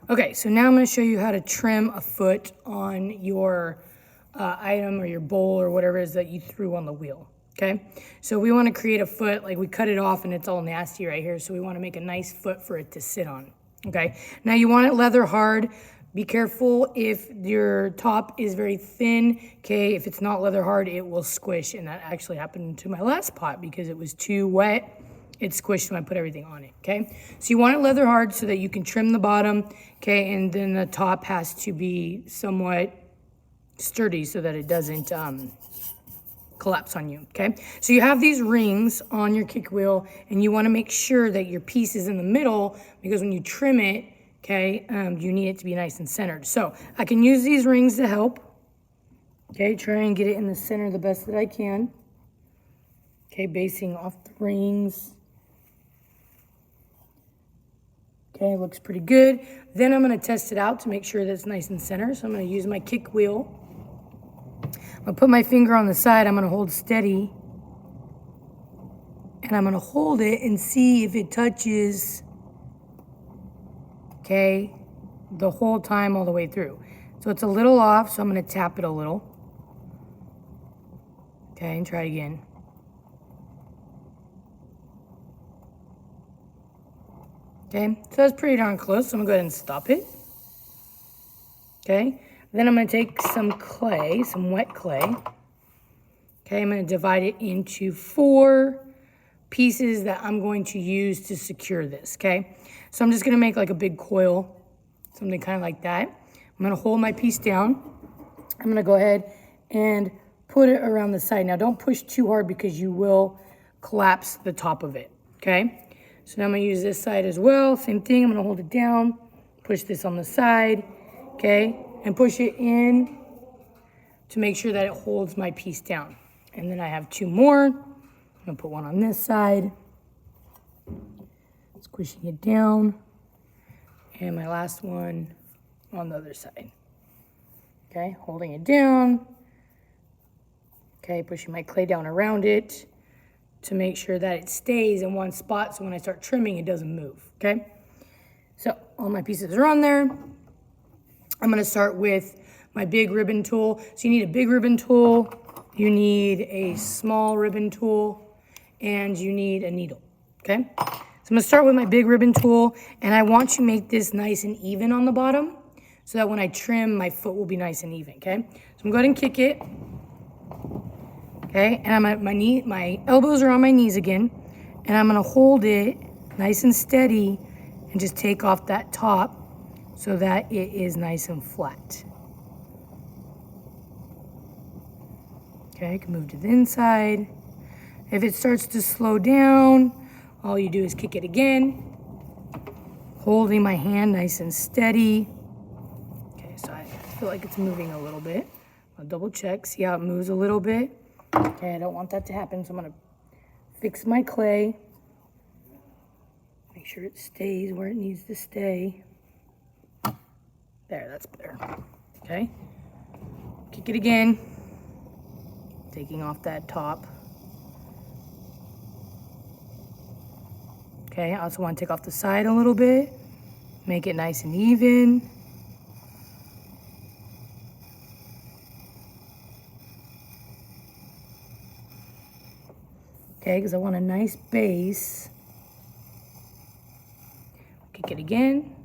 Okay, so now I'm going to show you how to trim a foot on your item or your bowl or whatever it is that you threw on the wheel. Okay, so we want to create a foot, like we cut it off and it's all nasty right here, so we want to make a nice foot for it to sit on. Okay, now you want it leather hard. Be careful if your top is very thin. Okay, if it's not leather hard, it will squish, and that actually happened to my last pot because it was too wet. It squished when I put everything on it, okay? So you want it leather hard so that you can trim the bottom, okay? And then the top has to be somewhat sturdy so that it doesn't collapse on you, okay? So you have these rings on your kick wheel, and you wanna make sure that your piece is in the middle, because when you trim it, okay, you need it to be nice and centered. So I can use these rings to help, okay? Try and get it in the center the best that I can. Okay, basing off the rings. Okay, looks pretty good. Then I'm gonna test it out to make sure that it's nice and center. So I'm gonna use my kick wheel. I'm gonna put my finger on the side. I'm gonna hold steady. And I'm gonna hold it and see if it touches, okay, the whole time all the way through. So it's a little off, so I'm gonna tap it a little. Okay, and try again. Okay, so that's pretty darn close, so I'm gonna go ahead and stop it. Okay, then I'm gonna take some clay, some wet clay. Okay, I'm gonna divide it into 4 pieces that I'm going to use to secure this, okay? So I'm just gonna make like a big coil, something kind of like that. I'm gonna hold my piece down. I'm gonna go ahead and put it around the side. Now don't push too hard because you will collapse the top of it, okay? So now I'm gonna use this side as well. Same thing, I'm gonna hold it down, push this on the side, okay? And push it in to make sure that it holds my piece down. And then I have 2 more. I'm gonna put one on this side, squishing it down. And my last one on the other side. Okay, holding it down. Okay, pushing my clay down around it to make sure that it stays in one spot so when I start trimming, it doesn't move, okay? So all my pieces are on there. I'm gonna start with my big ribbon tool. So you need a big ribbon tool, you need a small ribbon tool, and you need a needle, okay? So I'm gonna start with my big ribbon tool, and I want to make this nice and even on the bottom so that when I trim, my foot will be nice and even, okay? So I'm gonna go ahead and kick it. Okay, and I'm at my elbows are on my knees again, and I'm gonna hold it nice and steady and just take off that top so that it is nice and flat. Okay, I can move to the inside. If it starts to slow down, all you do is kick it again, holding my hand nice and steady. Okay, so I feel like it's moving a little bit. I'll double check, see how it moves a little bit. Okay, I don't want that to happen, so I'm gonna fix my clay. Make sure it stays where it needs to stay. There, that's better. Okay, kick it again, taking off that top. Okay, I also want to take off the side a little bit, make it nice and even. Okay, because I want a nice base. Kick it again.